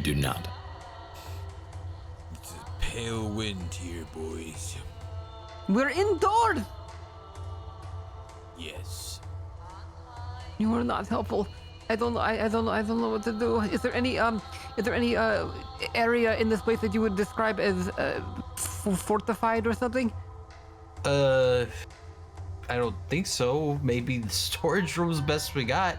do not. It's a pale wind here, boys. We're indoors. Yes. You are not helpful. I don't know. I don't know. I don't know what to do. Is there any area in this place that you would describe as fortified or something? I don't think so. Maybe the storage room's best we got.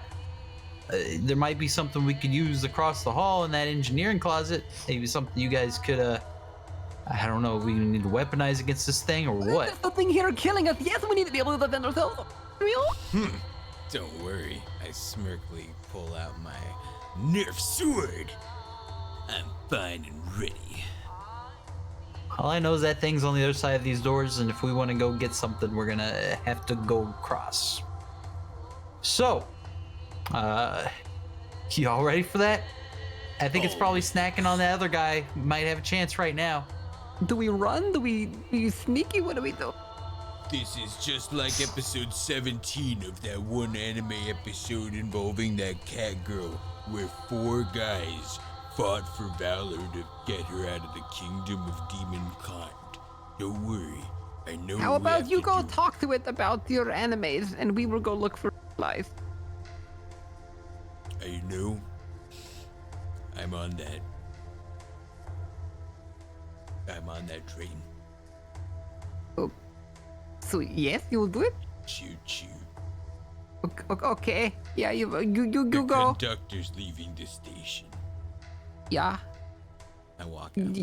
There might be something we could use across the hall in that engineering closet. Maybe something you guys could, I don't know, we need to weaponize against this thing or what? There's something here killing us. Yes, we need to be able to defend ourselves. Real? Don't worry. I smirkly pull out my Nerf sword. I'm fine and ready. All I know is that thing's on the other side of these doors, and if we want to go get something, we're gonna have to go across. So, y'all ready for that? I think it's probably snacking on that other guy. Might have a chance right now. Do we run? Do we be sneaky? What do we do? This is just like episode 17 of that one anime episode involving that cat girl, where 4 guys fought for valor to get her out of the kingdom of demonkind. Don't worry, I know. How about you go talk to it about your animes, and we will go look for life. I know. I'm on that. I'm on that train. Oh, so yes, you will do it. Choo choo. Okay. Yeah, you The go. conductor's leaving the station. Yeah. I walk out.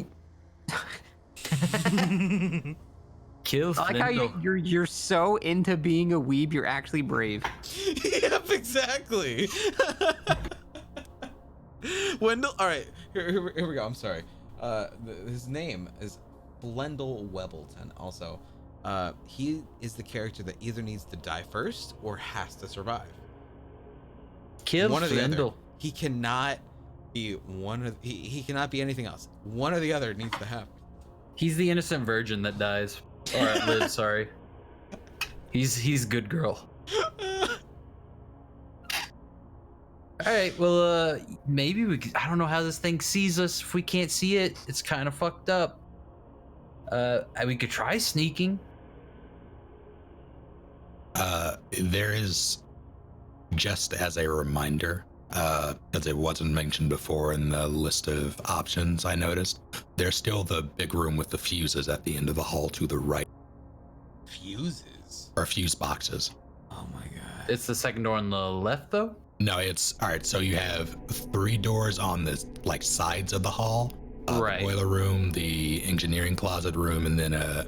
Kill I like how you're so into being a weeb, you're actually brave. Yep, exactly. Wendell. All right, here we go. I'm sorry. His name is Blendell Webbleton. Also, he is the character that either needs to die first or has to survive. Kill One or the other. Flindle. He cannot be one of. He cannot be anything else. One or the other needs to happen. He's the innocent virgin that dies. Or lives, sorry. He's good girl. Alright, well, maybe we could, I don't know how this thing sees us. If we can't see it, it's kind of fucked up. We could try sneaking. There is, just as a reminder, because it wasn't mentioned before in the list of options I noticed, there's still the big room with the fuses at the end of the hall to the right. Fuses. Or fuse boxes. Oh my god. It's the second door on the left, though? No, it's all right. So you have 3 doors on the sides of the hall. Right. The boiler room, the engineering closet room, and then a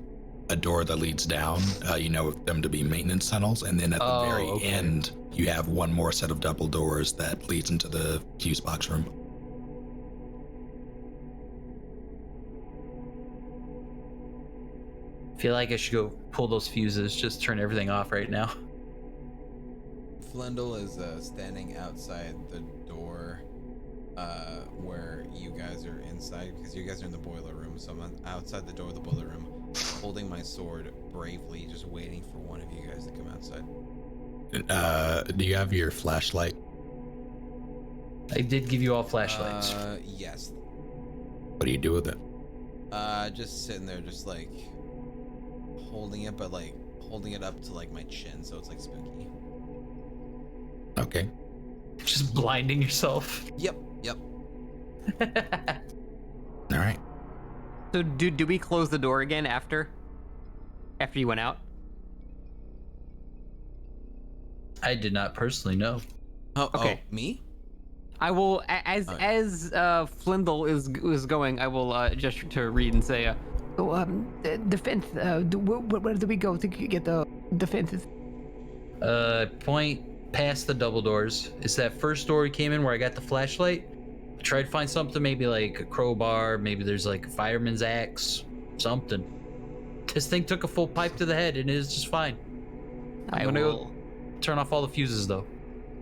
door that leads down. You know them to be maintenance tunnels, and then at the very end, you have one more set of double doors that leads into the fuse box room. Feel like I should go pull those fuses, just turn everything off right now. Flendel is standing outside the door where you guys are inside, because you guys are in the boiler room. So I'm outside the door of the boiler room, holding my sword bravely, just waiting for one of you guys to come outside. Do you have your flashlight? I did give you all flashlights. Yes. What do you do with it? Just sitting there, just like holding it, but like holding it up to like my chin, so it's like spooky. Okay. Just blinding yourself. Yep. All right. So do we close the door again after you went out? I did not personally know. Okay. Me? I will, as Flindle is going, I will gesture to Reed and say, defense. Where do we go to get the defenses? Point past the double doors. It's that first door we came in where I got the flashlight. I tried to find something, maybe like a crowbar, maybe there's like a fireman's axe, something. This thing took a full pipe to the head and it is just fine. I'm gonna go turn off all the fuses though.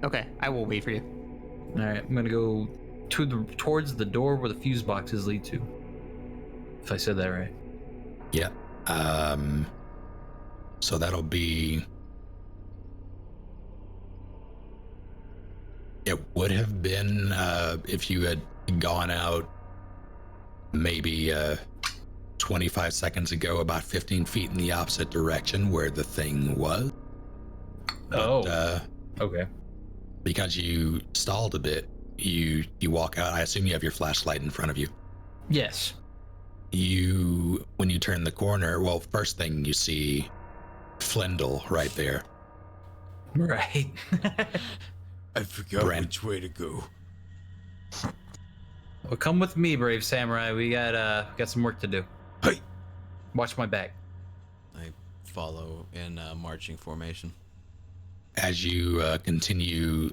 Okay, I will wait for you. All right, I'm gonna go towards the door where the fuse boxes lead to. If I said that right. Yeah. So that'll be It would have been if you had gone out maybe 25 seconds ago, about 15 feet in the opposite direction where the thing was. But, Okay. because you stalled a bit, you walk out. I assume you have your flashlight in front of you. Yes. When you turn the corner, well, first thing you see Flindle right there. Right. I forgot Brent. which way to go. Well, come with me, brave samurai. We got some work to do. Hey! Watch my back. I follow in marching formation. As you continue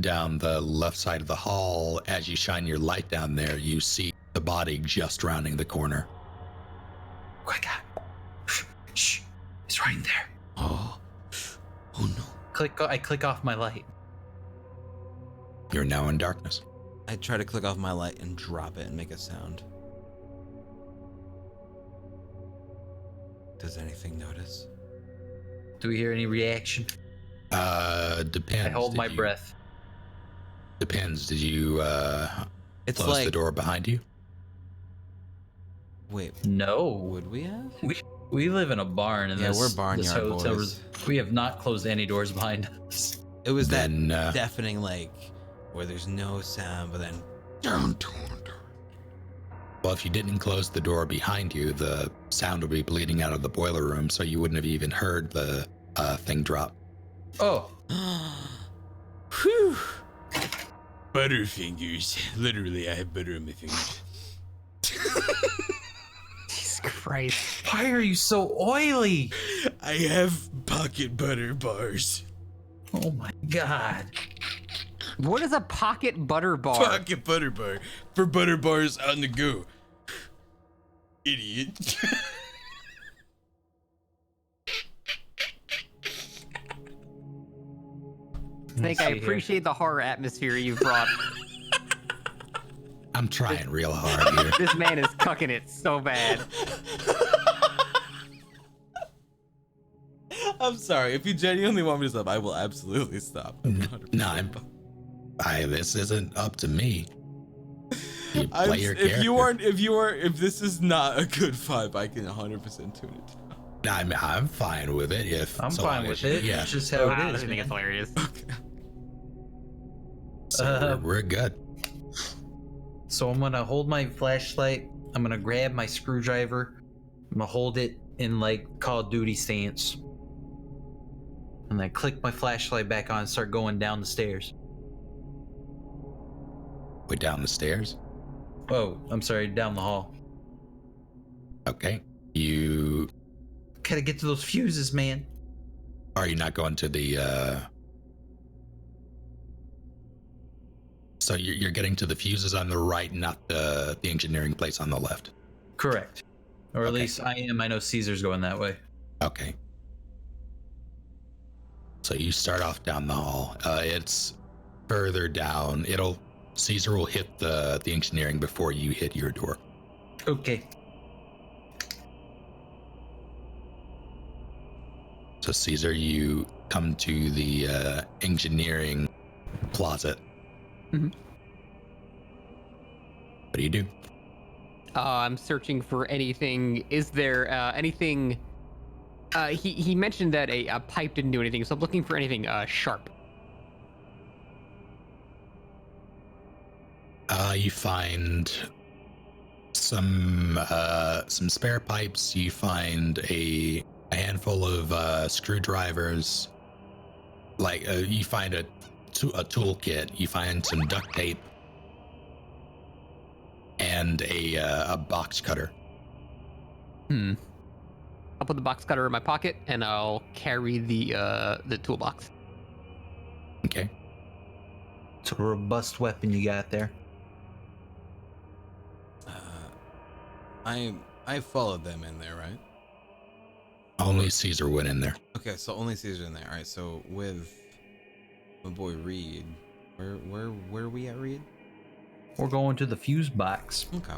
down the left side of the hall, as you shine your light down there, you see the body just rounding the corner. Quick. Shh. It's right there. Oh no. I click off my light. You're now in darkness. I try to click off my light and drop it and make a sound. Does anything notice? Do we hear any reaction? Depends. I hold Did my you- breath. Depends. Did you It's close like the door behind you? wait, No. would we have? We live in a barn in Yeah, this. we're this barnyard hotel. boys. We have not closed any doors behind us. It was Then, that deafening like where there's no sound, but then down. Well, if you didn't close the door behind you, the sound would be bleeding out of the boiler room, so you wouldn't have even heard the thing drop. Oh. Whew. Butterfingers. Literally, I have butter on my fingers. Jesus Christ. Why are you so oily? I have pocket butter bars. Oh my god. What is a pocket butter bar? Pocket butter bar. For butter bars on the go. Idiot. Snake, I appreciate the horror atmosphere you've brought. I'm trying real hard here. This man is cucking it so bad. I'm sorry. If you genuinely want me to stop, I will absolutely stop. No, this isn't up to me. You play your character. If this is not a good vibe, I can 100% tune it down. I'm fine with it. I'm so fine long with as you- it. Yeah, It's just how Wow, it I is. think Man. it's hilarious. so we're good. So I'm gonna hold my flashlight. I'm gonna grab my screwdriver. I'm gonna hold it in like Call of Duty stance. And then click my flashlight back on and start going down the stairs. We're down the stairs. Oh, I'm sorry, down the hall. Okay. You Gotta get to those fuses, man. are you not going to the so you're getting to the fuses on the right, not the engineering place on the left. Correct. Or at Okay. least I am. I know Caesar's going that way. Okay. So you start off down the hall. It's further down. Caesar will hit the engineering before you hit your door. Okay. So Caesar, you come to the engineering closet. Mhm. What do you do? I'm searching for anything. Is there anything? He mentioned that a pipe didn't do anything, so I'm looking for anything sharp. You find some spare pipes. You find a handful of screwdrivers. Like you find a toolkit. You find some duct tape and a box cutter. I'll put the box cutter in my pocket and I'll carry the toolbox. Okay. It's a robust weapon you got there. I followed them in there, right? Only Caesar went in there. Okay, so only Caesar in there. All right, so with my boy Reed, where are we at, Reed? We're going to the fuse box. Okay.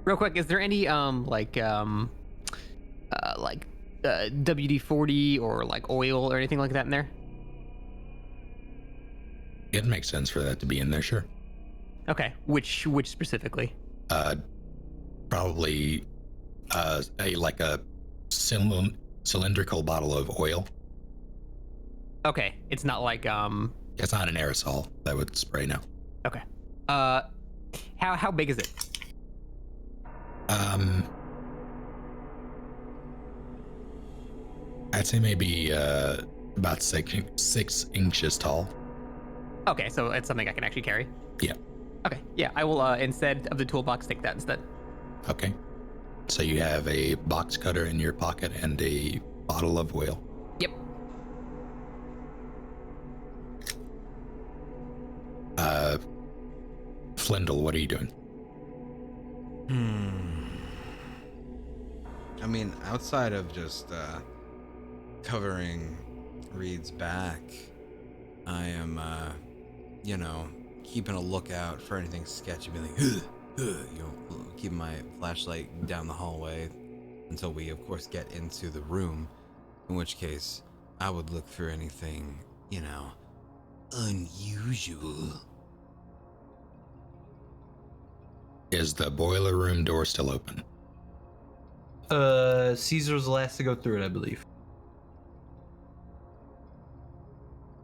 Real quick, is there any WD-40 or like oil or anything like that in there? It makes sense for that to be in there, sure. Okay, which specifically? Probably a cylindrical bottle of oil. Okay, it's not like It's not an aerosol that would spray now. Okay. How big is it? I'd say maybe about 6 inches tall. Okay, so it's something I can actually carry. Yeah. Okay, yeah, I will instead of the toolbox take that instead. Okay. So you have a box cutter in your pocket and a bottle of oil. Yep. Flindle, what are you doing? I mean, outside of just covering Reed's back, I am, keeping a lookout for anything sketchy. Being like, keeping my flashlight down the hallway until we, of course, get into the room. In which case, I would look for anything, unusual. Is the boiler room door still open? Caesar's the last to go through it, I believe.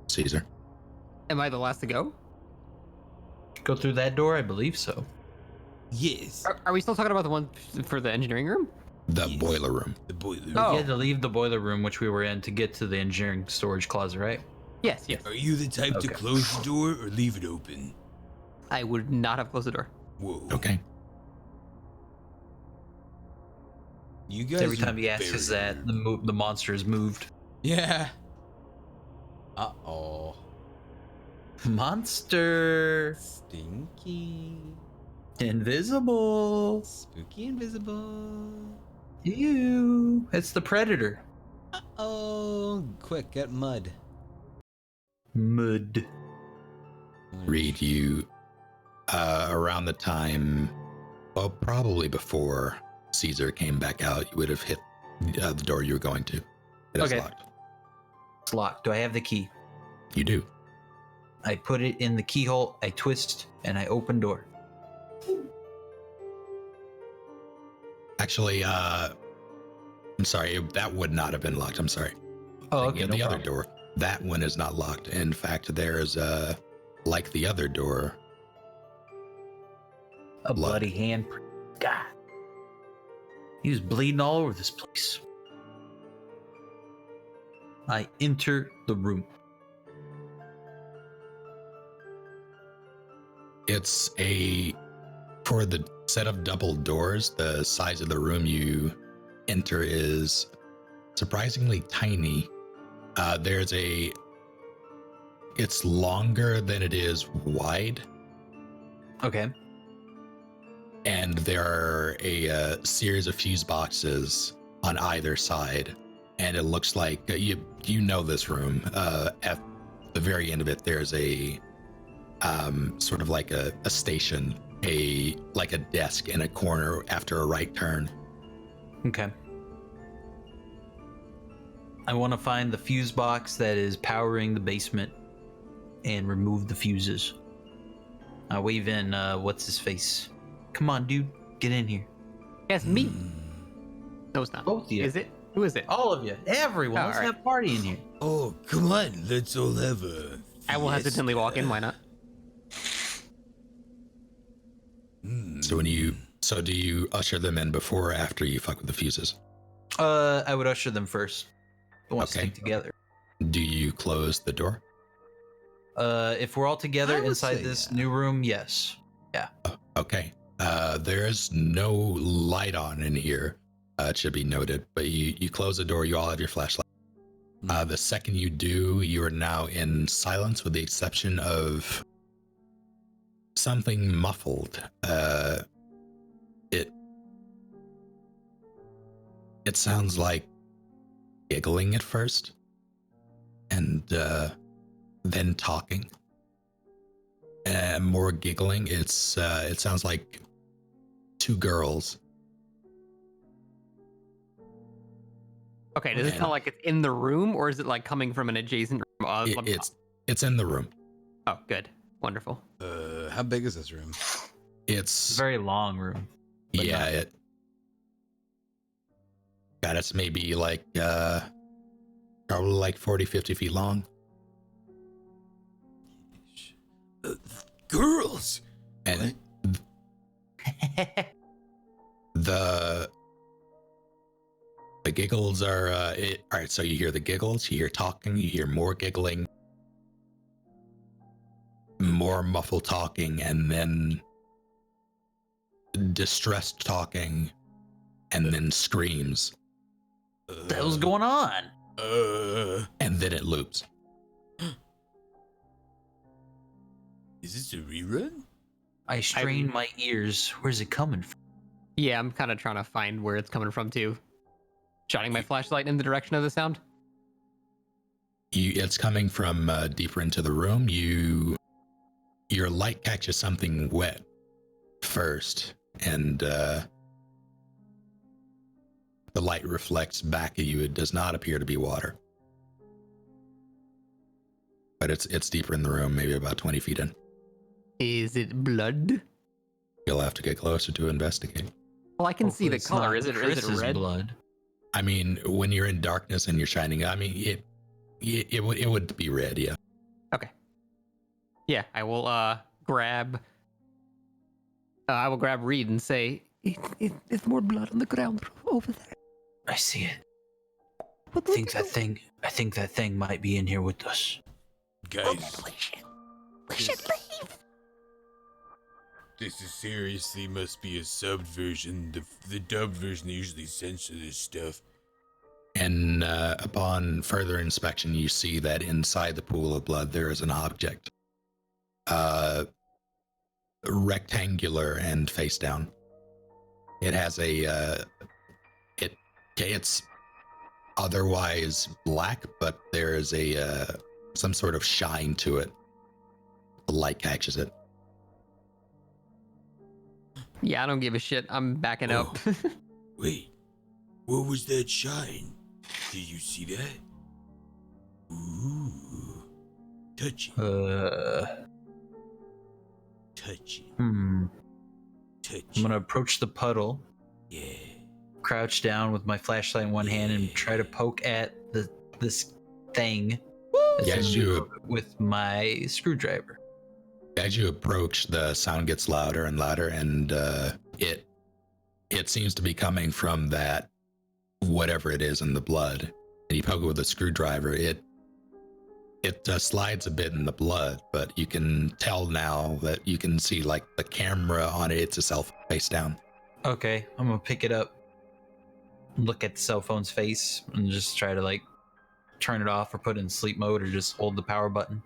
Caesar? Am I the last to go? Go through that door, I believe so. Yes. Are we still talking about the one for the engineering room? The Yes. boiler room. The boiler. Oh. You had to leave the boiler room, which we were in, to get to the engineering storage closet, right? Yes, yes. Are you the type to Okay. close the door or leave it open? I would not have closed the door. Whoa. Okay. You guys. Every are time he asks us very that, rude. the monster is moved. Yeah. Uh-oh. Monster! Stinky. Invisible! Spooky invisible. Ew! It's the predator. Uh-oh. Quick, get mud. Mud. Reed, you, around the time, well, probably before Caesar came back out, you would have hit the door you were going to. It is Okay. locked. It's locked. Do I have the key? You do. I put it in the keyhole, I twist, and I open door. Actually, I'm sorry, that would not have been locked. I'm sorry. Oh, Thinking okay. of the other door. That one is not locked. In fact, there's like the other door. A blood. bloody handprint. God. He was bleeding all over this place. I enter the room. It's for the set of double doors, the size of the room you enter is surprisingly tiny. It's longer than it is wide, Okay. and there are a series of fuse boxes on either side, and it looks like you know this room. At the very end of it, there's a sort of like a station, like a desk in a corner after a right turn. Okay. I want to find the fuse box that is powering the basement and remove the fuses. I wave in, what's his face? Come on, dude. Get in here. Yes, me. No, it's not. Both of you. Is it? Who is it? All of you. Everyone. Oh, Let's all right. have a party in here. Oh, come on. Let's all have a. I will hesitantly walk in. Why not? So do you usher them in before or after you fuck with the fuses? I would usher them first. I want to Okay. stick together. Do you close the door? If we're all I together would inside say this yeah. new room, yes. Okay. There's no light on in here. It should be noted, but you close the door. You all have your flashlight. The second you do, you are now in silence, with the exception of something muffled. It sounds like giggling at first, and then talking. More giggling. It sounds like two girls. Okay, does it sound like it's in the room, or is it like coming from an adjacent room? It's in the room. Oh, good. Wonderful. How big is this room? It's a It's very long room. but yeah, not- it's maybe like probably like 40, 50 feet long. Girls. And the giggles are all right, so you hear the giggles, you hear talking, you hear more giggling, more muffled talking, and then distressed talking, and then screams, What the hell's going on? and then it loops. Is this a rerun? I strain my ears. Where's it coming from? Yeah, I'm kind of trying to find where it's coming from too. Shining my flashlight in the direction of the sound. It's coming from deeper into the room. Your light catches something wet first, and the light reflects back at you. It does not appear to be water, but it's deeper in the room, maybe about 20 feet in. Is it blood? You'll have to get closer to investigate. Well, I can see the Hopefully it's color. not Is it Chris's red? blood? I mean, when you're in darkness and you're shining, I mean, it would be red, yeah. Okay. Yeah, I will grab. I will grab Reed and say, "It's more blood on the ground over there." I see it. What I think that thing might be in here with us. Guys, We should leave. this is seriously must be a subbed version. The dubbed version usually censor this stuff. And upon further inspection, you see that inside the pool of blood there is an object, rectangular and face down. It has it's otherwise black, but there is some sort of shine to it. The light catches it. Yeah, I don't give a shit. I'm backing up. Wait, what was that shine? Did you see that? Ooh, touch it, touch it, touch I'm gonna it. approach the puddle, Yeah. crouch down with my flashlight in one hand, and try to poke at this thing that's Yeah, in as the you middle with my screwdriver. As you approach, the sound gets louder and louder, and it seems to be coming from that whatever it is in the blood. And you poke it with a screwdriver. It slides a bit in the blood, but you can tell now that you can see like the camera on it itself face down. Okay, I'm gonna pick it up, look at the cell phone's face, and just try to like turn it off or put it in sleep mode or just hold the power button.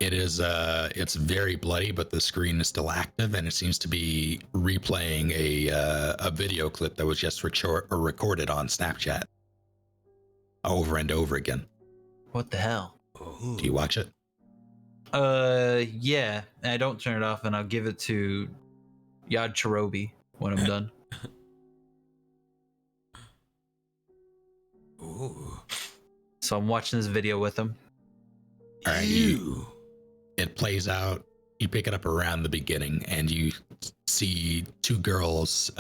It is it's very bloody, but the screen is still active, and it seems to be replaying a video clip that was just recorded on Snapchat over and over again. What the hell? Oh. Do you watch it? Yeah. I don't turn it off, and I'll give it to Yad Charobi when I'm done. Oh. So I'm watching this video with him. All right, Ew. it plays out. You pick it up around the beginning, and you see two girls.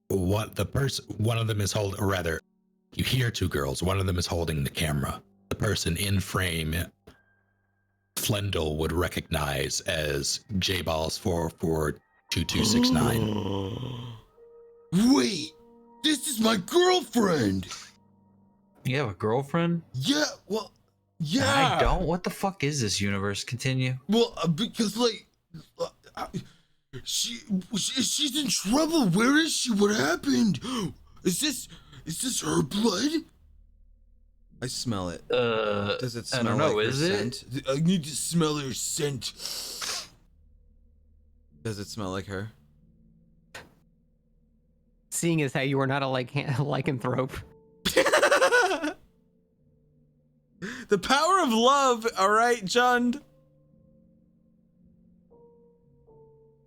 One of them is holding, or rather, you hear two girls. One of them is holding the camera. The person in frame, Flendel would recognize as J-Balls 442269. Wait, this is my girlfriend. You have a girlfriend? Yeah, well, yeah. I don't. What the fuck is this universe? Continue. Well, because like, she's in trouble. Where is she? What happened? Is this her blood? I smell it. Does it I smell don't know. like her Is it? scent? I need to smell her scent. Does it smell like her? Seeing as how you are not a lycanthrope. The power of love, all right, John.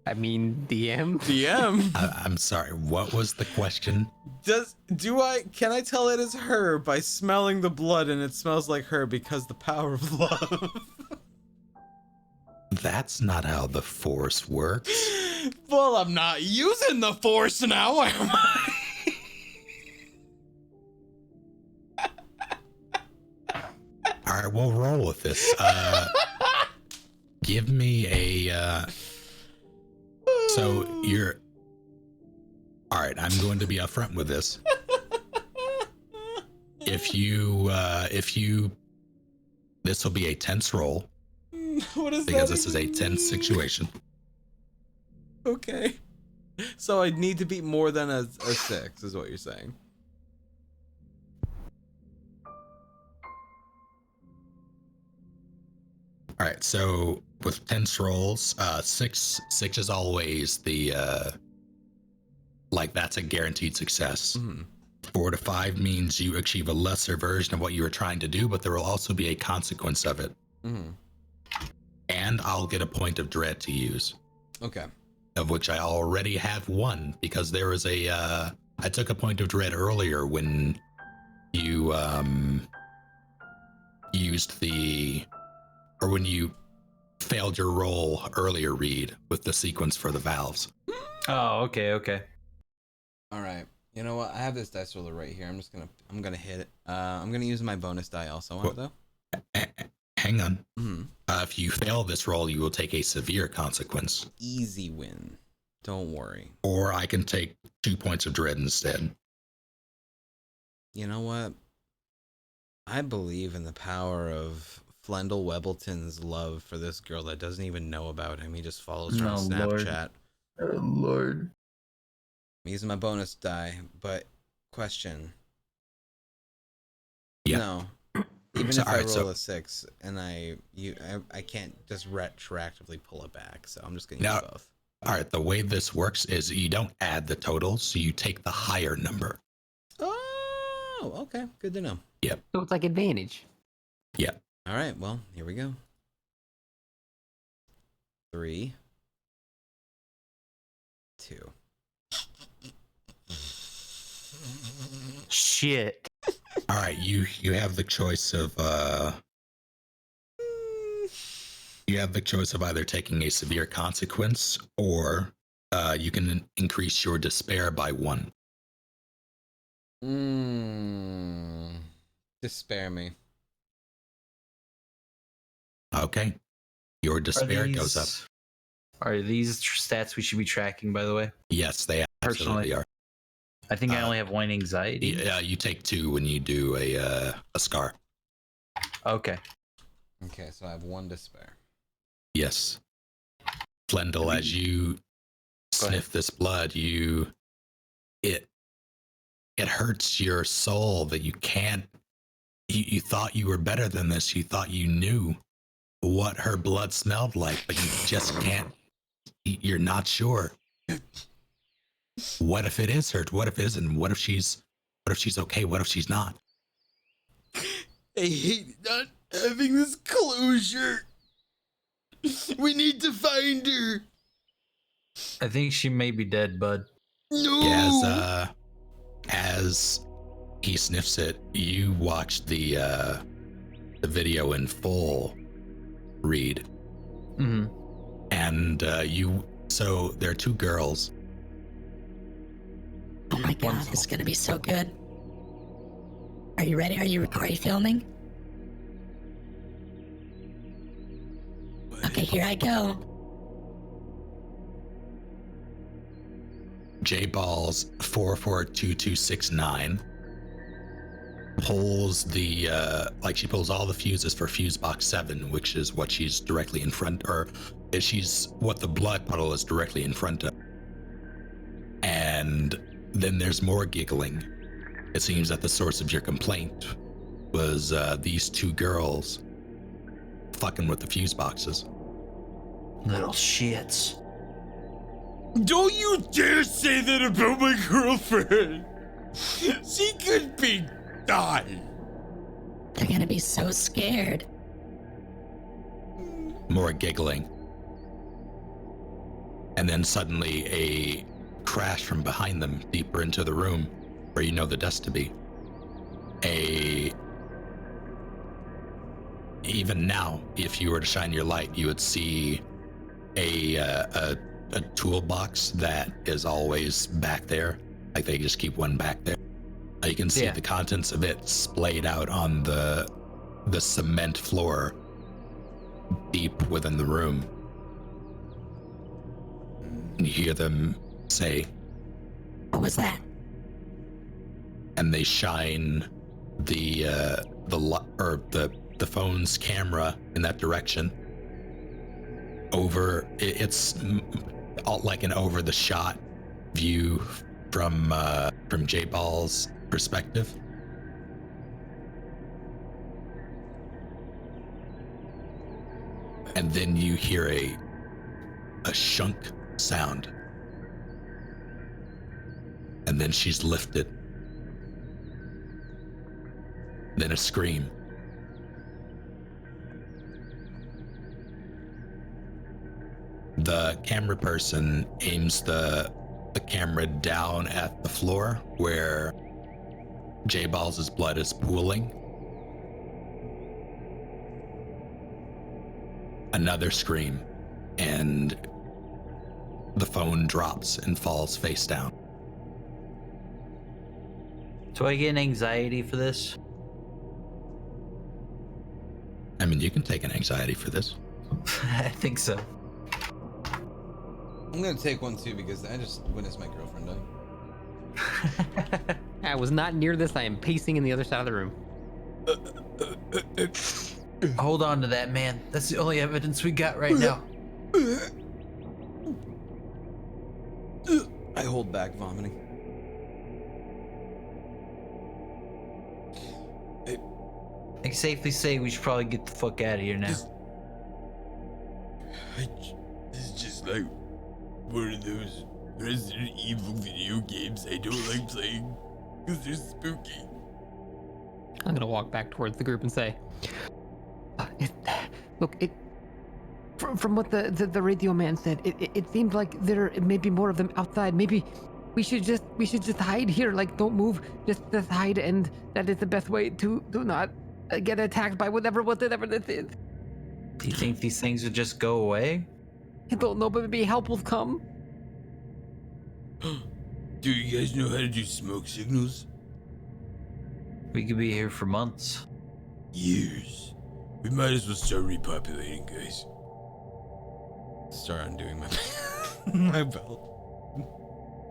I mean, DM. DM. I'm sorry. What was the question? Can I tell it is her by smelling the blood and it smells like her because the power of love? That's not how the Force works. Well, I'm not using the Force now, am I? All right, we'll roll with this. Give me a. So you're. All right, I'm going to be upfront with this. If you, this will be a tense roll What is because that this is a even tense mean? situation. Okay. So I need to beat more than a 6, is what you're saying. All right, so with tense rolls, six is always the like that's a guaranteed success. Mm-hmm. 4 to 5 means you achieve a lesser version of what you were trying to do, but there will also be a consequence of it. Mm-hmm. And I'll get a point of dread to use, Okay. of which I already have one because there was a I took a point of dread earlier when you used the or when you failed your roll earlier, Reed, with the sequence for the valves. Oh, okay. All right. You know what? I have this dice roller right here. I'm gonna hit it. I'm gonna use my bonus die also on it though. Hang on. Mm-hmm. If you fail this roll, you will take a severe consequence. Easy win. Don't worry. Or I can take 2 points of dread instead. You know what? I believe in the power of Flendel Webbleton's love for this girl that doesn't even know about him. He just follows her on Oh, Lord. Snapchat. Oh, Lord. I'm using my bonus die, but question. Yeah. No. Even So, if I alright, roll so- a 6 and I can't just retroactively pull it back, so I'm just gonna Now- use both. All right, the way this works is you don't add the totals, so you take the higher number. Oh, okay. Good to know. So it's like advantage. Yeah. All right, well, here we go. 3, 2. Shit. All right, you have the choice of you have the choice of either taking a severe consequence or you can increase your despair by 1. Despair me. Okay. Your despair goes up. Are these stats we should be tracking, by the way? Yes, they absolutely Personally. are. I think I only have 1 anxiety. Yeah, you take 2 when you do a scar. Okay. Okay, so I have 1 despair. Yes. Flendel, as you Go sniff this blood, it hurts your soul that you can't you thought you were better than this. You thought you knew what her blood smelled like, but you just can't. You're not sure. What if it is hers? What if it isn't? What if she's okay? What if she's not? I hate not having this closure. We need to find her. I think she may be dead, bud. No. Yeah, as he sniffs it, you watch the video in full, Reed. Mm-hmm. And so there are 2 girls. Oh my god, this is gonna be so good. Are you ready? Are you filming? Okay, here I go. J Balls 442269 pulls the she pulls all the fuses for fuse box 7, which is what she's directly in front, or she's what the blood puddle is directly in front of. And then there's more giggling. It seems that the source of your complaint was these 2 girls fucking with the fuse boxes. Little shits. Don't you dare say that about my girlfriend. She could be done. They're gonna be so scared. More giggling. And then suddenly a crash from behind them, deeper into the room where you know the dust to be. Even now, if you were to shine your light, you would see a toolbox that is always back there. Like they just keep one back there. You can see Yeah. the contents of it splayed out on the cement floor deep within the room. And you hear them say, What was that? and they shine the phone's camera in that direction. It's like an over the shot view from J Ball's perspective. And then you hear a shunk sound. And then she's lifted. Then a scream. The camera person aims the camera down at the floor where J Balls' blood is pooling. Another scream, and the phone drops and falls face down. Do I get an anxiety for this? I mean, you can take an anxiety for this. I think so. I'm gonna take one too because I just witnessed my girlfriend die. I was not near this. I am pacing in the other side of the room. Hold on to that, man. That's the only evidence we got right now. I hold back vomiting. I can safely say we should probably get the fuck out of here now. This is just like one of those Resident Evil video games I don't like playing because they're spooky. I'm gonna walk back towards the group and say, "Look, from what the radio man said, it seemed like there may be more of them outside. Maybe we should just hide here. Like, don't move. Just hide, and that is the best way to not get attacked by whatever this is. Do you think these things would just go away? I don't know, but maybe help will come." Do you guys know how to do smoke signals? We could be here for months. Years. We might as well start repopulating, guys. Start undoing my my belt.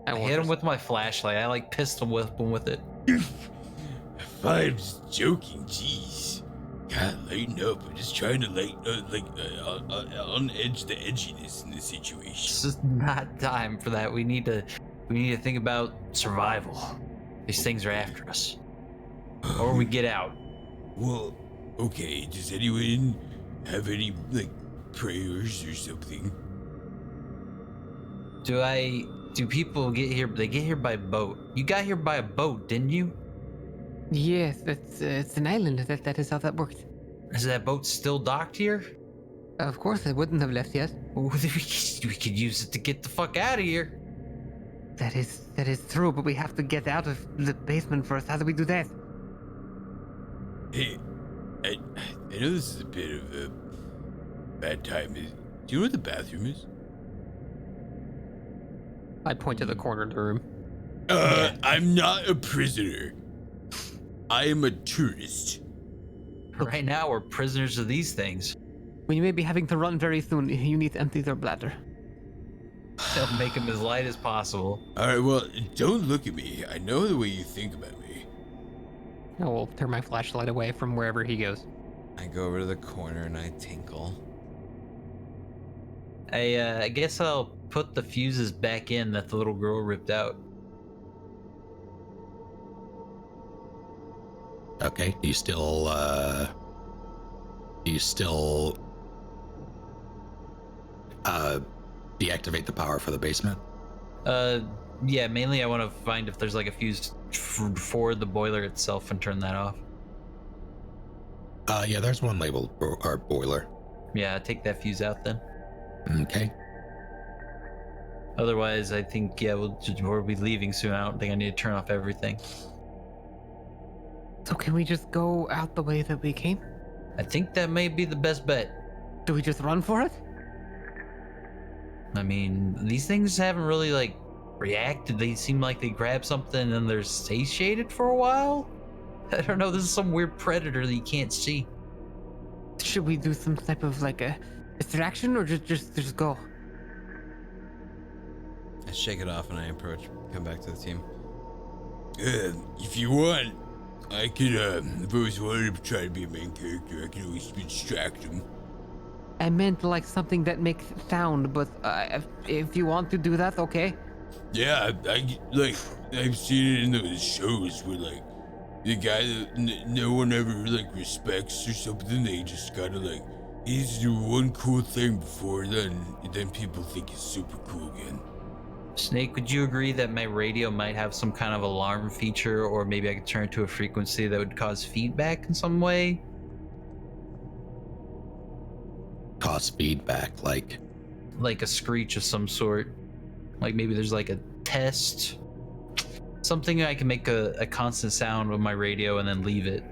I hit him with my flashlight. I like pistol whip him with it. Fine, I'm just joking. Jeez. God, lighten up. I'm just trying to on-edge the edginess in this situation. It's just not time for that. We need to think about survival. These things are after us. Or we get out. Well, okay. Does anyone have any prayers or something? Do people get here? They get here by boat. You got here by a boat, didn't you? Yes, it's an island. That is how that works. Is that boat still docked here? Of course, I wouldn't have left yet. We could use it to get the fuck out of here. That is true, but we have to get out of the basement first. How do we do that? Hey, I know this is a bit of a bad time. Do you know where the bathroom is? I point to the corner of the room. I'm not a prisoner. I am a tourist. Right now, we're prisoners of these things. When you may be having to run very soon, you need to empty their bladder. They'll make them as light as possible. All right, well, don't look at me. I know the way you think about me. I will turn my flashlight away from wherever he goes. I go over to the corner and I tinkle. I guess I'll put the fuses back in that the little girl ripped out. Okay. Do you still deactivate the power for the basement? Yeah, mainly I want to find if there's like a fuse for the boiler itself and turn that off. Yeah, there's one labeled our boiler. Yeah, take that fuse out then. Okay. Otherwise, I think, yeah, we'll be leaving soon. I don't think I need to turn off everything. So can we just go out the way that we came? I think that may be the best bet. Do we just run for it? I mean, these things haven't really like reacted. They seem like they grab something and they're satiated for a while. I don't know. This is some weird predator that you can't see. Should we do some type of like a distraction or just go? I shake it off and I come back to the team. If you want, I could, if I was wanted to try to be a main character, I could always distract him. I meant like something that makes sound, but if you want to do that, okay. Yeah, I've seen it in those shows where, like, the guy that no one ever, like, respects or something, they just gotta, like, he needs to do one cool thing before then people think he's super cool again. Snake, would you agree that my radio might have some kind of alarm feature, or maybe I could turn it to a frequency that would cause feedback in some way? Cause feedback, like a screech of some sort. Like maybe there's like a test. Something I can make a constant sound with my radio and then leave it.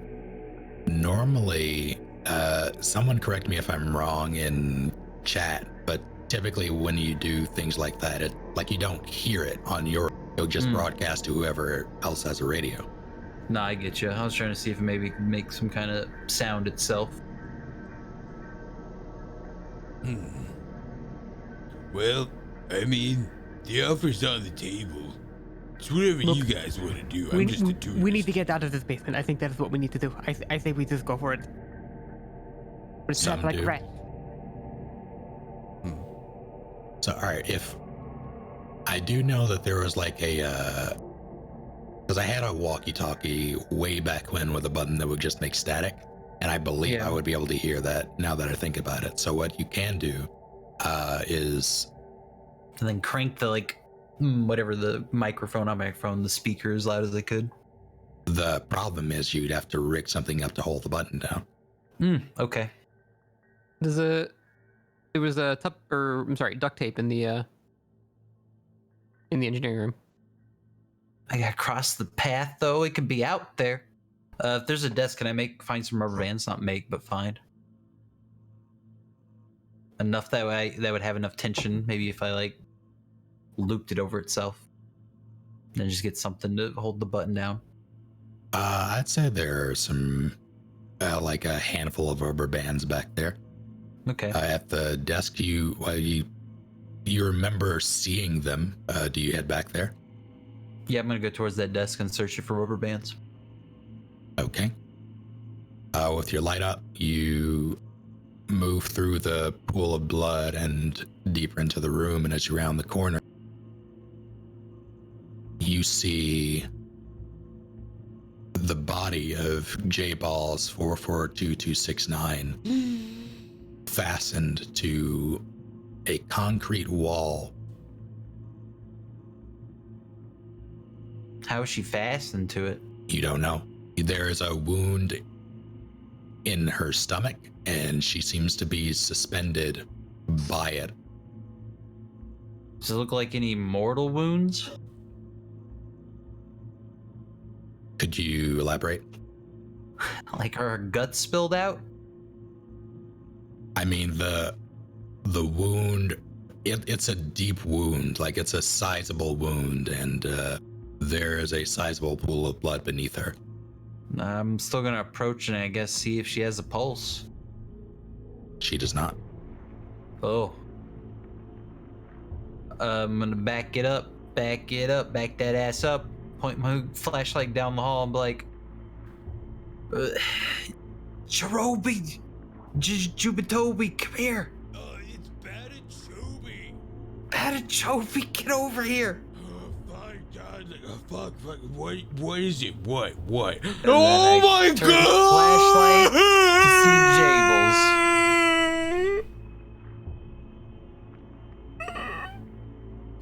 normally, someone correct me if I'm wrong in chat, but typically when you do things like that, it like you don't hear it on your, you'll just broadcast to whoever else has a radio. No, I get you. I was trying to see if it maybe could make some kind of sound itself. Well, I mean, the offer's on the table. It's whatever Look, you guys want to do. I'm just a tourist. we need to get out of this basement. I think that is what we need to do. I say we just go for it. We're Some trapped like do. rats. So, all right, if I do know that there was like a, because I had a walkie-talkie way back when with a button that would just make static, and I believe Yeah. I would be able to hear that now that I think about it. So what you can do is And then crank the whatever the microphone, the speaker as loud as they could. the problem is you'd have to rig something up to hold the button down. Okay. There was a duct tape in the engineering room. I gotta cross the path though. It could be out there. If there's a desk, can I find some rubber bands? Not make, but find. Enough that would have enough tension. Maybe if I looped it over itself, then just get something to hold the button down. I'd say there are some like a handful of rubber bands back there. Okay. At the desk, you remember seeing them. Do you head back there? Yeah, I'm gonna go towards that desk and search it for rubber bands. Okay. With your light up, you move through the pool of blood and deeper into the room, and as you round the corner, you see the body of J Balls 442269 fastened to a concrete wall. How is she fastened to it? You don't know. There is a wound in her stomach, and she seems to be suspended by it. Does it look like any mortal wounds? Could you elaborate? Like her guts spilled out? I mean, the wound, it's a deep wound, like it's a sizable wound, and there is a sizable pool of blood beneath her. I'm still gonna approach and I guess see if she has a pulse. She does not. Oh. I'm gonna back that ass up, point my flashlight down the hall and be like, Cherobi, Jubitobi, come here. It's Badachobi. Badachobi, get over here. Oh, my God. Fuck. What is it? What? And Oh, then I my turn the God.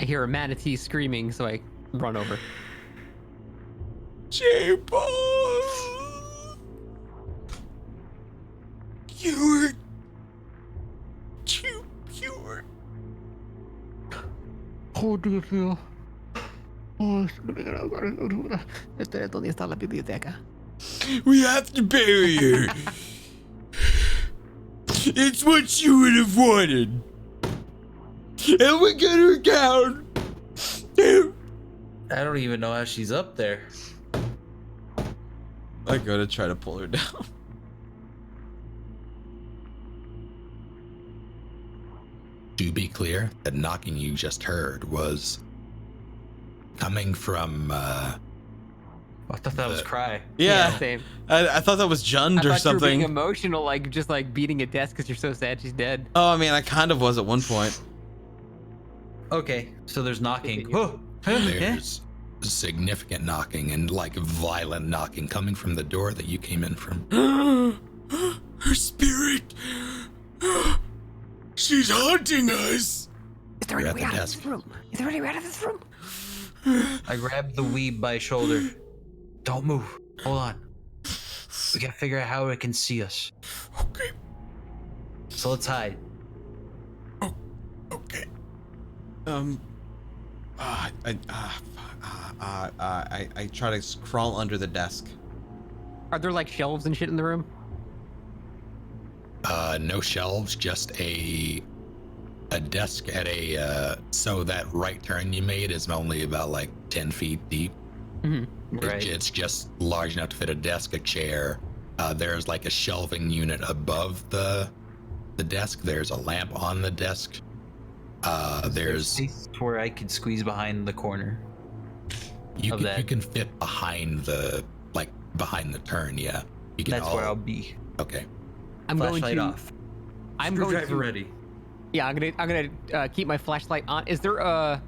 I hear a manatee screaming, so I run over. J-Balls. You're too pure. How do you feel? Oh, ¿dónde está la biblioteca? We have to bury her. It's what you would have wanted. And we get her down. I don't even know how she's up there. I go to try to pull her down. To be clear, the knocking you just heard was coming from I thought that was cry. Yeah, Same. I thought that was Jund I or thought you were being something. emotional, like just like beating a desk because you're so sad she's dead. Oh, I mean, I kind of was at one point. Okay, so there's knocking. Continue. there's significant knocking and like violent knocking coming from the door that you came in from. Her spirit. She's haunting us. Is there You're any at way the out of this desk. room? Is there any way out of this room? I grabbed the weeb by his shoulder. Don't move. Hold on. We gotta figure out how it can see us. Okay. So let's hide. Okay. I try to crawl under the desk. Are there like shelves and shit in the room? No shelves, just a desk at a so that right turn you made is only about like 10 feet deep. Right. It's just large enough to fit a desk, a chair. There's like a shelving unit above the desk. There's a lamp on the desk. There's space where I could squeeze behind the corner. you of can, that. you can fit behind the turn. Yeah, you can. That's where I'll be. Okay. I'm Flashlight going to. off. I'm going Screwdriver to. ready. Yeah, I'm gonna keep my flashlight on. Is there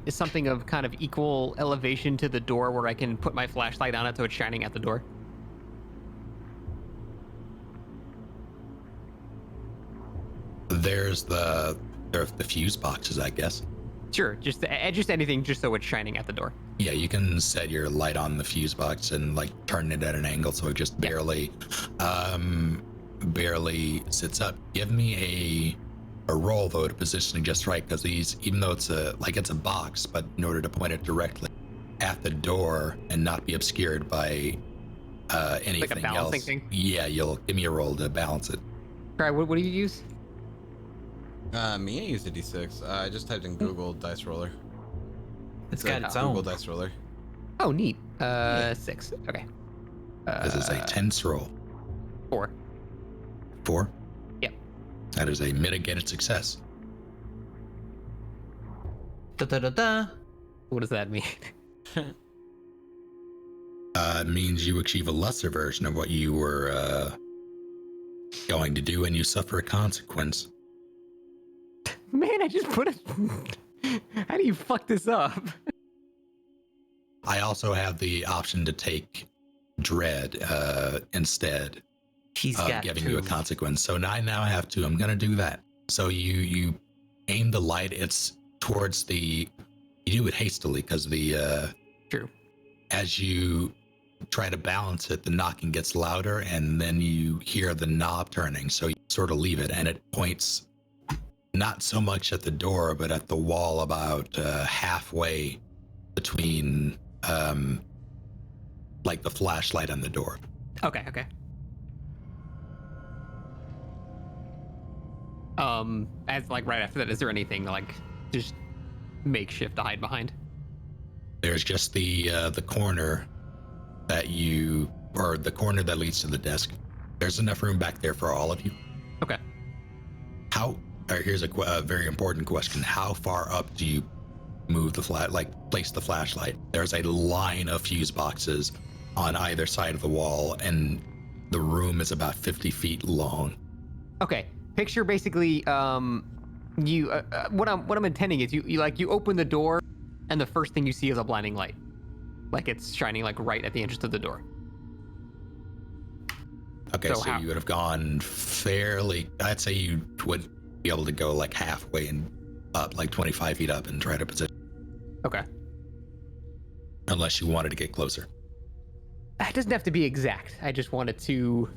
something of kind of equal elevation to the door where I can put my flashlight on it so it's shining at the door? There's the fuse boxes, I guess. Sure, just anything, just so it's shining at the door. Yeah, you can set your light on the fuse box and like turn it at an angle so it just barely sits up. Give me a roll though to position it just right, because these, even though it's a box, but in order to point it directly at the door and not be obscured by anything balancing else. thing? Yeah, you'll give me a roll to balance it. All right, what do you use? Me, I used a D6. I just typed in Google Dice Roller. It's So, got its Google own. Dice Roller. Oh, neat. 6. Okay. This is a tense roll. 4. 4? Yep. That is a mitigated success. Da da da da. What does that mean? It means you achieve a lesser version of what you were going to do, and you suffer a consequence. Man, I just put it. How do you fuck this up? I also have the option to take dread instead He's of got giving two. you a consequence. So now I now have to. I'm gonna do that. So you aim the light. It's towards the. You do it hastily because the. True. As you try to balance it, the knocking gets louder, and then you hear the knob turning. So you sort of leave it, and it points not so much at the door, but at the wall about halfway between like the flashlight and the door. Okay. As like right after that, is there anything like just makeshift to hide behind? There's just the corner that you, or the corner that leads to the desk. There's enough room back there for all of you. Okay. Here's a very important question. How far up do you move the place the flashlight? There's a line of fuse boxes on either side of the wall, and the room is about 50 feet long. Okay. Picture basically, you. What I'm intending is you open the door, and the first thing you see is a blinding light, like it's shining like right at the entrance of the door. Okay, so you would have gone fairly. I'd say you would be able to go like halfway and up, like 25 feet up, and try to position. Okay. Unless you wanted to get closer. It doesn't have to be exact. I just wanted to.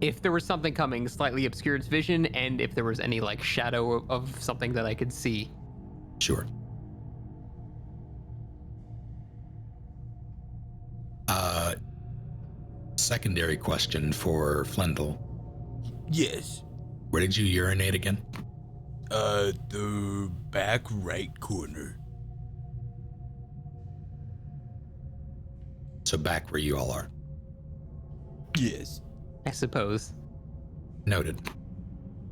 If there was something coming, slightly obscure its vision, and if there was any like shadow of something that I could see. Sure. Secondary question for Flendel. Yes. Where did you urinate again? The back right corner. So back where you all are. Yes. I suppose. Noted.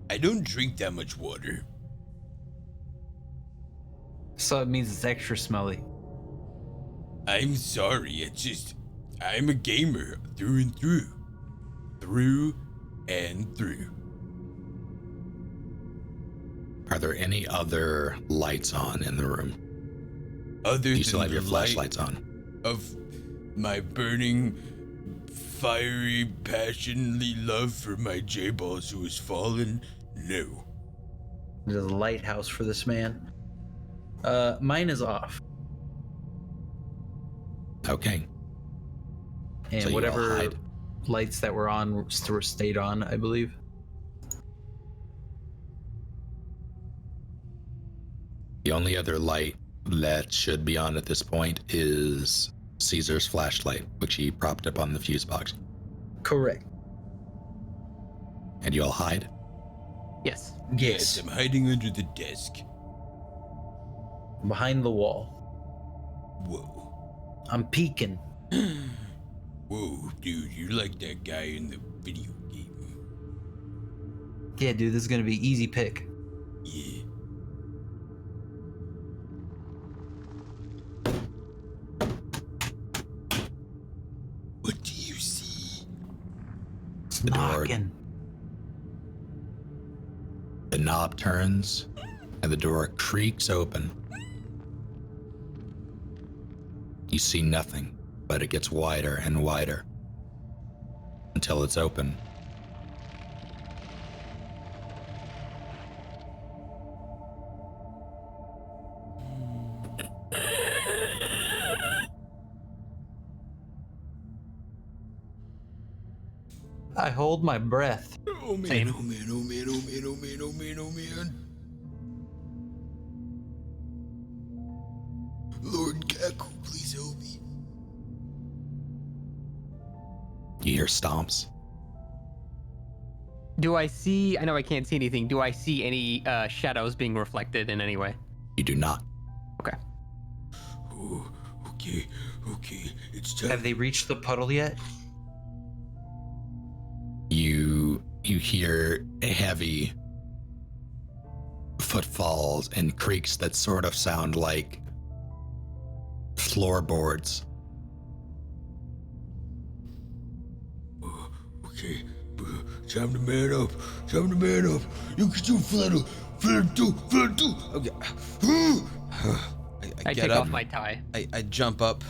I don't drink that much water. So it means it's extra smelly. I'm sorry, I'm a gamer through and through. Through and through. Are there any other lights on in the room? Other You than still have the your light flashlights on. of my burning, fiery, passionately love for my J-Balls who has fallen, no. There's a lighthouse for this man. Mine is off. Okay. And So you all whatever hide. lights that were on were stayed on, I believe. The only other light that should be on at this point is Caesar's flashlight, which he propped up on the fuse box. Correct. And you all hide? Yes. Yes, I'm hiding under the desk. Behind the wall. Whoa. I'm peeking. Whoa, dude, you're like that guy in the video game. Yeah, dude, this is gonna be easy pick. Yeah. What do you see? The door, Knocking. the knob turns, and the door creaks open. You see nothing, but it gets wider and wider until it's open. I hold my breath. Oh man, Same. oh man, oh man, oh man, oh man, oh man, oh man. Lord Gaku, please help me. You hear stomps. Do I see? I know I can't see anything. Do I see any shadows being reflected in any way? You do not. Okay. Oh, okay, it's time. Have they reached the puddle yet? You hear heavy footfalls and creaks that sort of sound like floorboards. Okay, time to man up. Time to man up. You can do flatter. Flatter. Okay. I I get take up. off my tie. I jump up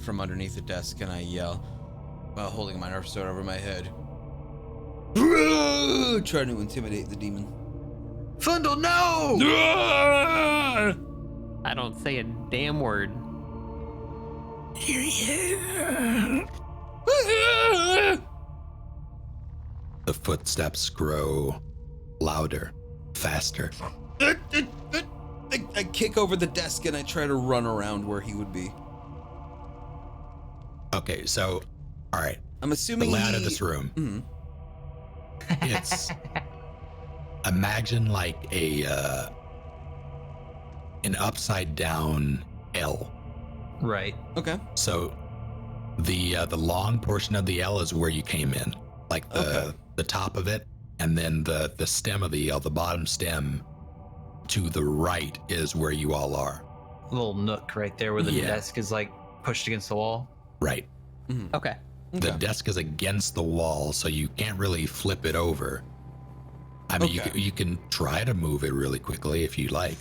from underneath the desk and I yell while holding my Nerf sword over my head. Trying to intimidate the demon. Fundle, no! I don't say a damn word. The footsteps grow louder, faster. I kick over the desk and I try to run around where he would be. Okay, so, all right, I'm the assuming layout of he- this room. Mhm. It's imagine like an upside down L. Right. Okay. So the long portion of the L is where you came in, like Okay. the top of it, and then the stem of the L, the bottom stem to the right is where you all are. A little nook right there where the Yeah. desk is like pushed against the wall. Right. Okay. The Okay. desk is against the wall, so you can't really flip it over. I mean, Okay. you can try to move it really quickly if you like.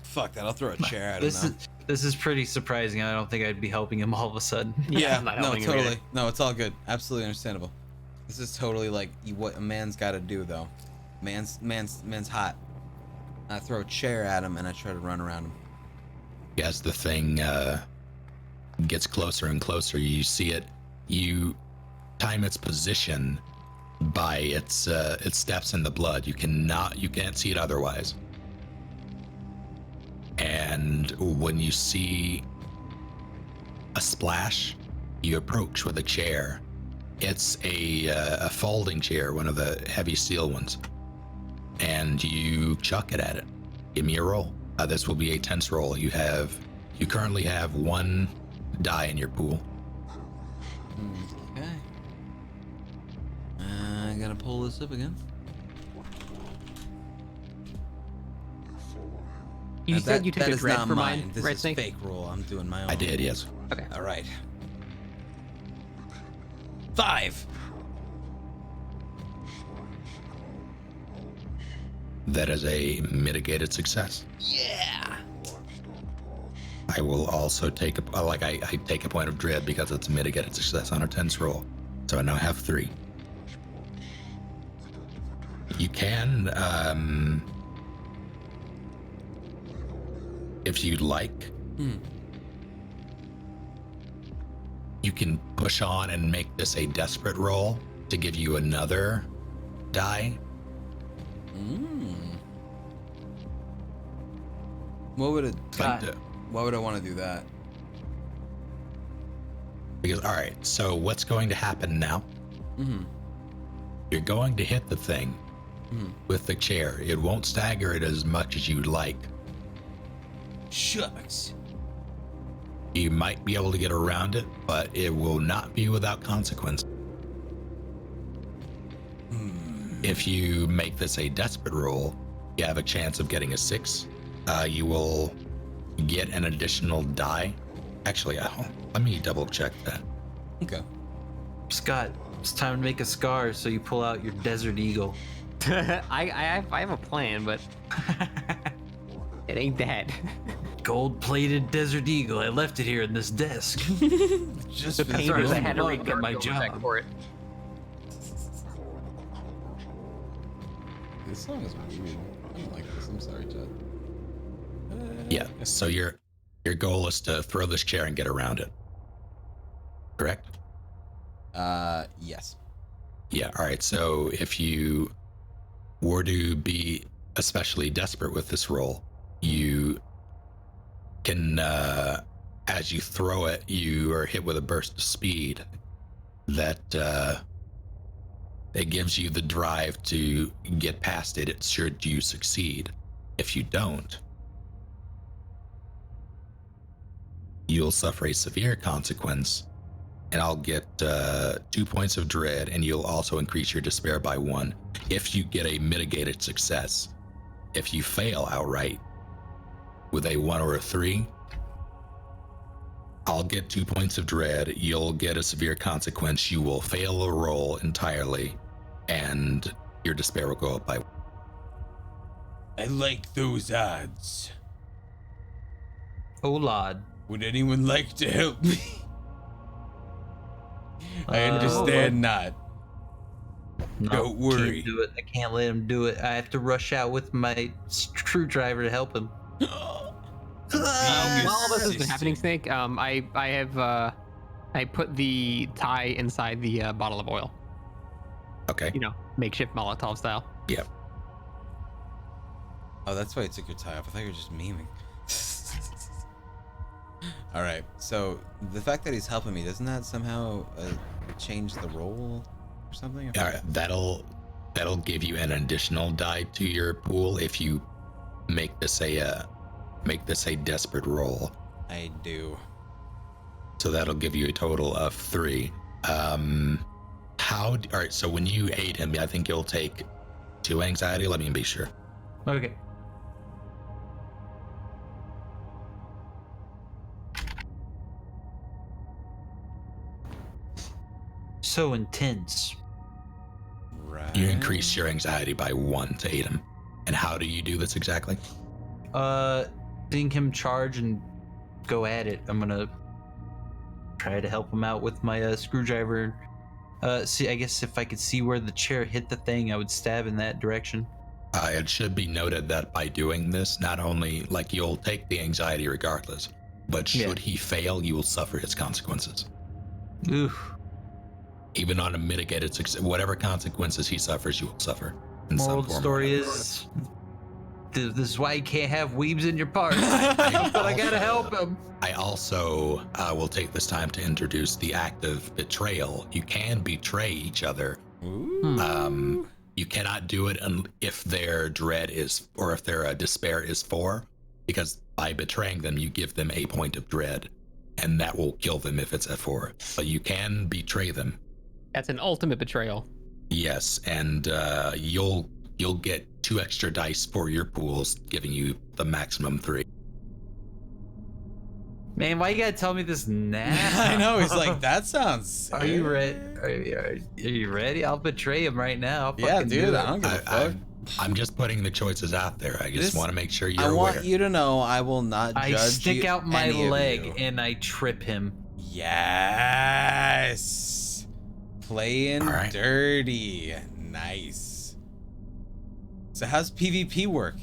Fuck that. I'll throw a chair at him This now. this is pretty surprising. I don't think I'd be helping him all of a sudden. Yeah, I'm not no, helping him totally. either. No, it's all good. Absolutely understandable. This is totally like what a man's got to do, though. Man's hot. I throw a chair at him and I try to run around him. As the thing gets closer and closer, you see it. You time its position by its steps in the blood. You can't see it otherwise. And when you see a splash, you approach with a chair. It's a folding chair, one of the heavy steel ones. and you chuck it at it. Give me a roll. This will be a tense roll. You currently have 1 die in your pool. Okay. I gotta pull this up again. You Now said you took that a is dread not for mine. mine, This right, is Snake? fake roll. I'm doing my own. I did, yes. Okay. All right. 5. That is a mitigated success. Yeah. I will also take I take a point of dread because it's mitigated success on a tense roll. So I now have 3. You can, if you'd like, you can push on and make this a desperate roll to give you another die. What would it? Like the- Why would I want to do that? Because, all right, so what's going to happen now? You're going to hit the thing with the chair. It won't stagger it as much as you'd like. Shucks. You might be able to get around it, but it will not be without consequence. If you make this a desperate roll, you have a chance of getting a 6. You will get an additional die. Actually, let me double check that. Okay. Scott, it's time to make a scar, so you pull out your Desert Eagle. I have a plan, but it ain't that. Gold-plated Desert Eagle. I left it here in this desk. Just The for pain the is I roll. had to Love read at my job. for it. This song is weird. I don't like this. I'm sorry, Chad. Yeah. So your goal is to throw this chair and get around it. Correct? Yes. Yeah. All right. So if you were to be especially desperate with this roll, you can, as you throw it, you are hit with a burst of speed that it gives you the drive to get past it. It's should you succeed. If you don't, you'll suffer a severe consequence, and I'll get 2 points of dread, and you'll also increase your despair by 1 if you get a mitigated success. If you fail outright with a 1 or a 3, I'll get 2 points of dread. You'll get a severe consequence. You will fail a roll entirely, and your despair will go up by 1. I like those odds. Oh, Lord. Would anyone like to help me? I Uh, understand not. No, Don't worry. Can't do it. I can't let him do it. I have to rush out with my screwdriver to help him. Being a While all this has been sister. happening, Snake, I have I put the tie inside the bottle of oil. Okay. You know, makeshift Molotov style. Yep. Oh, that's why you took your tie off. I thought you were just memeing. All right. So the fact that he's helping me, doesn't that somehow change the roll or something? All right, that'll give you an additional die to your pool if you make this a desperate roll. I do. So that'll give you a total of 3. All right, so when you aid him, I think you'll take 2 anxiety. Let me be sure. Okay. So intense. Right. You increase your anxiety by 1 to aid him. And how do you do this exactly? Seeing him charge and go at it, I'm gonna try to help him out with my screwdriver. See, I guess if I could see where the chair hit the thing, I would stab in that direction. It should be noted that by doing this, not only like you'll take the anxiety regardless, but should he fail, you will suffer his consequences. Oof. Even on a mitigated success, whatever consequences he suffers, you will suffer. In Moral some of the form or story another. is, this is why you can't have weebs in your party. I But I gotta help him. I also will take this time to introduce the act of betrayal. You can betray each other, Ooh. You cannot do it if their dread is, or if their despair is 4, because by betraying them, you give them a point of dread, and that will kill them if it's at 4. But you can betray them. That's an ultimate betrayal. Yes, and you'll get 2 extra dice for your pools, giving you the maximum 3. Man, why you gotta tell me this now? I know. He's like, that sounds. Are you ready? Are you ready? I'll betray him right now. I'll Yeah, fucking do dude. it. I don't give a fuck. I'm just putting the choices out there. I just want to make sure you're I aware. want you to know I will not judge I stick you, out my any of leg you. and I trip him. Yes. Playing All right. dirty. Nice. So how's PvP work?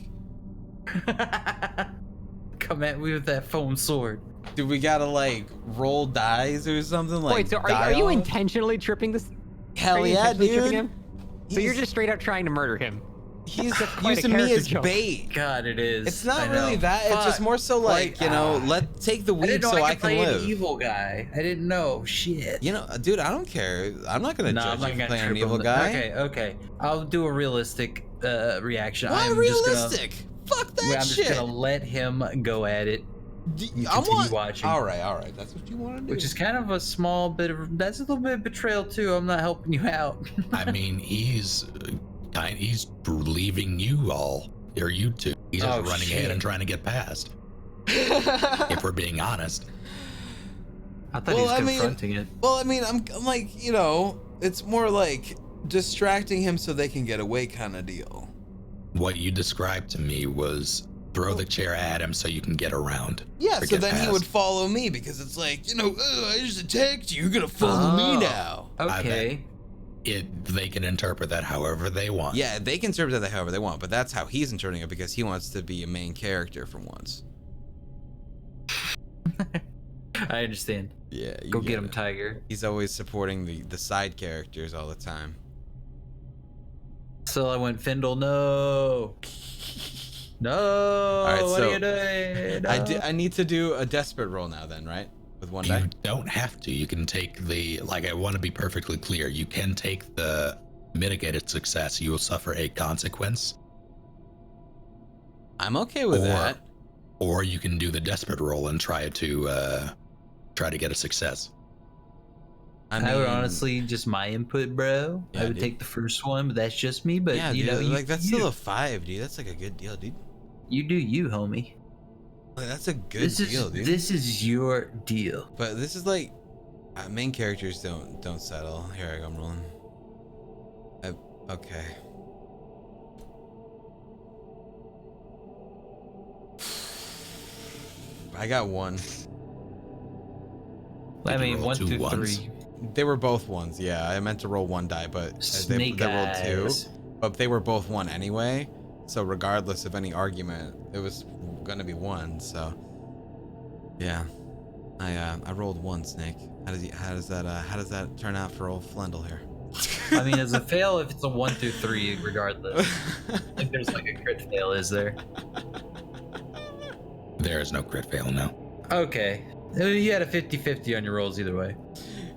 Come at me with that foam sword. Do we gotta like roll dice or something? Like Wait, so are you dialogue? intentionally tripping this? Hell are you yeah, intentionally tripping dude. him? So you're just straight up trying to murder him. He's quite a using me character as joke. bait. God, it is. It's not I really know. that. It's just Fuck. more so like, you know, take the I weed didn't know so I I could can play live. an evil guy. I didn't know. Shit. You know, dude, I don't care. I'm not gonna No, judge I'm not you for gonna playing an trip evil him. guy. Okay. I'll do a realistic reaction. Why I'm realistic? Fuck that I'm shit. just gonna let him go at it. You continue watching. All right. That's what you want to do. Which is kind of a small bit of. That's a little bit of betrayal too. I'm not helping you out. I mean, he's leaving you all, or you two. He's just running ahead and trying to get past. If we're being honest. I thought he was confronting it. Well, I mean, I'm like, you know, it's more like distracting him so they can get away kind of deal. What you described to me was throw the chair at him so you can get around. Yeah, or so get then he past. would follow me because it's like, you know, I just attacked you. You're gonna follow me now. Okay. They can interpret that however they want. Yeah, they can interpret that however they want, but that's how he's interpreting it because he wants to be a main character for once. I understand. Yeah, Go get him, Tiger. He's always supporting the side characters all the time. So I went Findle. No. No. All right, what so are you doing? No. I need to do a desperate roll now then, right? With one You die? don't have to. You can take I want to be perfectly clear. You can take the mitigated success. You will suffer a consequence. I'm okay with that. Or you can do the desperate roll and try to get a success. I would honestly, just my input, bro. Yeah, I would dude. take the first one, but that's just me. But yeah, you dude, know, like that's still a 5, dude. That's like a good deal, dude. you do you, homie. Like that's a good This deal, is dude. this is your deal. But this is like main characters don't settle. Here I go, I'm rolling. Okay. I got 1. I you mean, roll 1, two 2, ones? 3. They were both 1s, yeah. I meant to roll 1 die, but Snake they rolled 2. eyes. But they were both 1 anyway. So regardless of any argument, it was gonna be 1. So yeah, I rolled 1, Snake. How does that turn out for old Flendel here? I mean, it's a fail if it's a 1, 2, 3, regardless. If there's like a crit fail, is there? There is no crit fail, no. Okay. You had a 50-50 on your rolls either way.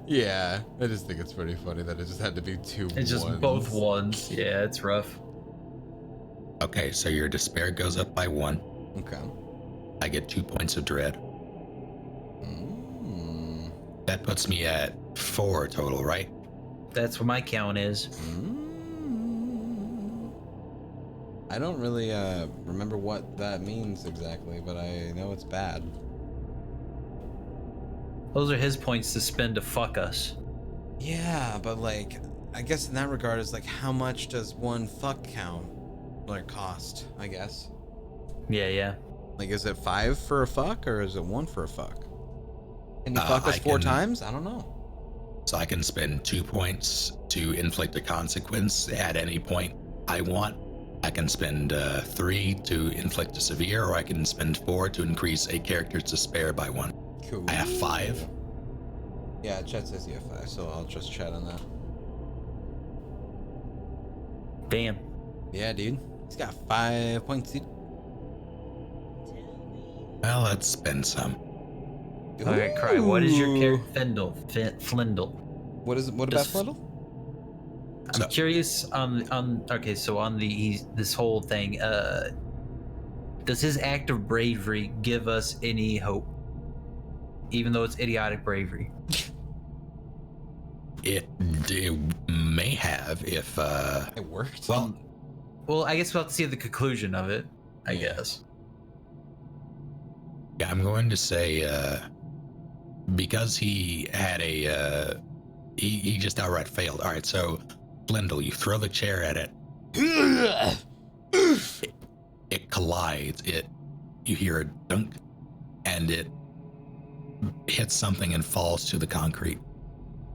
Yeah, I just think it's pretty funny that it just had to be 2 It's just ones. both ones. Yeah, it's rough. Okay, so your despair goes up by 1. Okay. I get 2 points of dread. Mm. That puts me at 4 total, right? That's what my count is. Mm. I don't really remember what that means exactly, but I know it's bad. Those are his points to spend to fuck us. Yeah, but like, I guess in that regard, is like, how much does one fuck count? Like, cost, I guess. Yeah. Like, is it 5 for a fuck, or is it 1 for a fuck? Can you fuck us I 4 can- times? I don't know. So I can spend 2 points to inflict a consequence at any point I want. I can spend 3 to inflict a severe, or I can spend 4 to increase a character's despair by 1. Cool. I have 5. Yeah, chat says you have 5, so I'll just chat on that. Damn. Yeah, dude. He's got 5 points, dude. Well, let's spend some. Okay, Cry. What is your Ooh. character? Flindle. What about Just- Flindle? I'm curious okay, so on this whole thing, does his act of bravery give us any hope? Even though it's idiotic bravery. It may have if It worked. Well, I guess we'll have to see the conclusion of it, I guess. yeah, I'm going to say because he had a he just outright failed. All right, so Blendel, you throw the chair at it. It collides. You hear a dunk, and it hits something and falls to the concrete.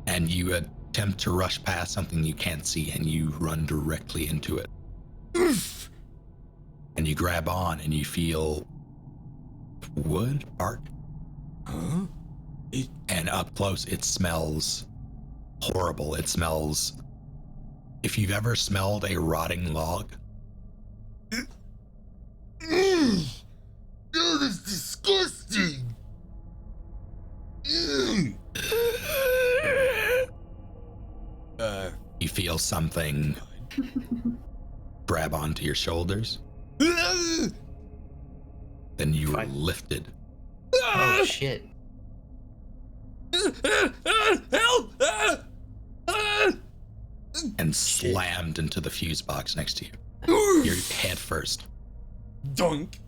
And you attempt to rush past something you can't see, and you run directly into it. And you grab on, and you feel wood, bark. Huh? And up close, it smells horrible. It smells. If you've ever smelled a rotting log, Oh, that's disgusting. you feel something grab onto your shoulders. Then you are lifted Oh shit. Help! and slammed into the fuse box next to you. You're head first. Dunk.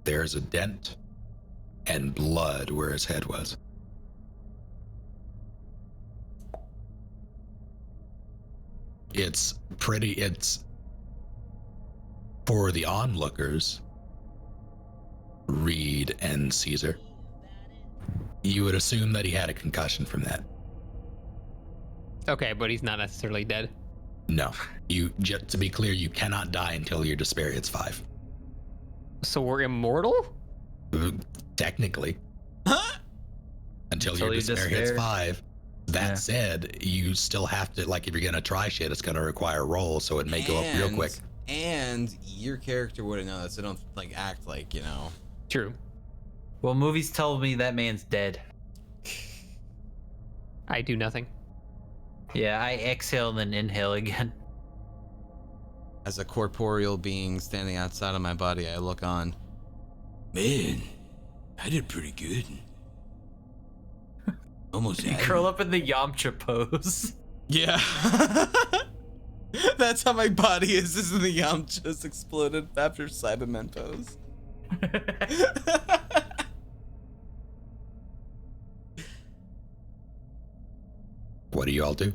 There's a dent and blood where his head was. It's for the onlookers, Reed and Caesar, you would assume that he had a concussion from that. Okay, but he's not necessarily dead. No, just to be clear, you cannot die until your despair hits 5. So we're immortal? Technically. Huh? Until Until your you despair hits despair. 5. That Yeah. said, you still have to, like, if you're gonna try shit, it's gonna require a roll, so it may go up real quick. And your character wouldn't know that, so don't act like, True. Well, movies tell me that man's dead. I do nothing. Yeah, I exhale and then inhale again. As a corporeal being standing outside of my body, I look on. Man, I did pretty good. Almost You had curl him. up in the Yamcha pose. Yeah. That's how my body is in the Yamcha's exploded after Cyberman pose. What do you all do?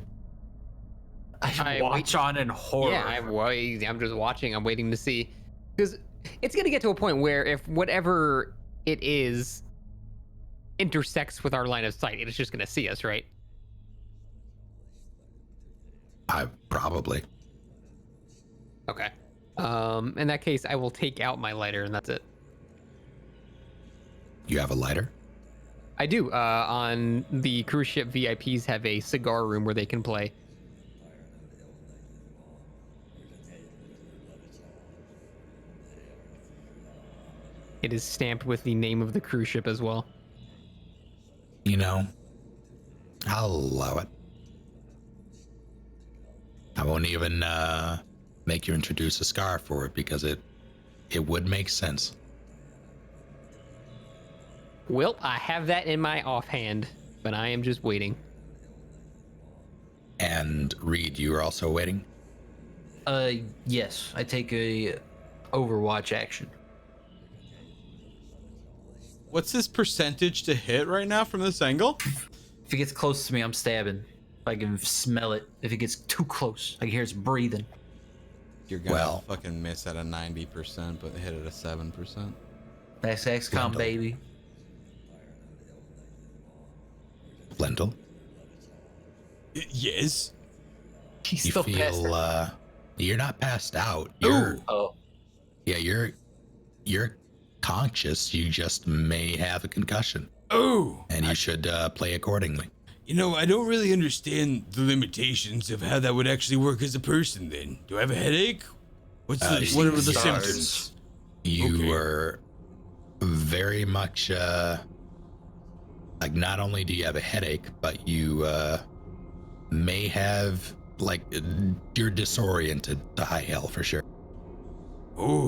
I I watch wait- on in horror. Yeah, I'm just watching. I'm waiting to see. Because it's going to get to a point where if whatever it is intersects with our line of sight, it's just going to see us, right? I probably. Okay. In that case, I will take out my lighter and that's it. You have a lighter? I do. On the cruise ship, VIPs have a cigar room where they can play. It is stamped with the name of the cruise ship as well. You know, I'll allow it. I won't even make you introduce a scar for it because it would make sense. Well, I have that in my offhand, but I am just waiting. And Reed, you are also waiting? Yes, I take a Overwatch action. What's his percentage to hit right now from this angle? If it gets close to me, I'm stabbing. If I can smell it. If it gets too close, I can hear it's breathing. You're gonna Well- fucking miss at a 90%, but hit at a 7%. That's XCOM, Blendel. baby. Blendel, Yes. He's you still passed feel out. you're not passed out. You're Oh, yeah, you're conscious. You just may have a concussion, Oh, and you should play accordingly. you know, I don't really understand the limitations of how that would actually work as a person then. Do I have a headache? What are the stars. symptoms? You Okay. were very much Like, not only do you have a headache, but you may have, like, you're disoriented to high hell for sure. Oh,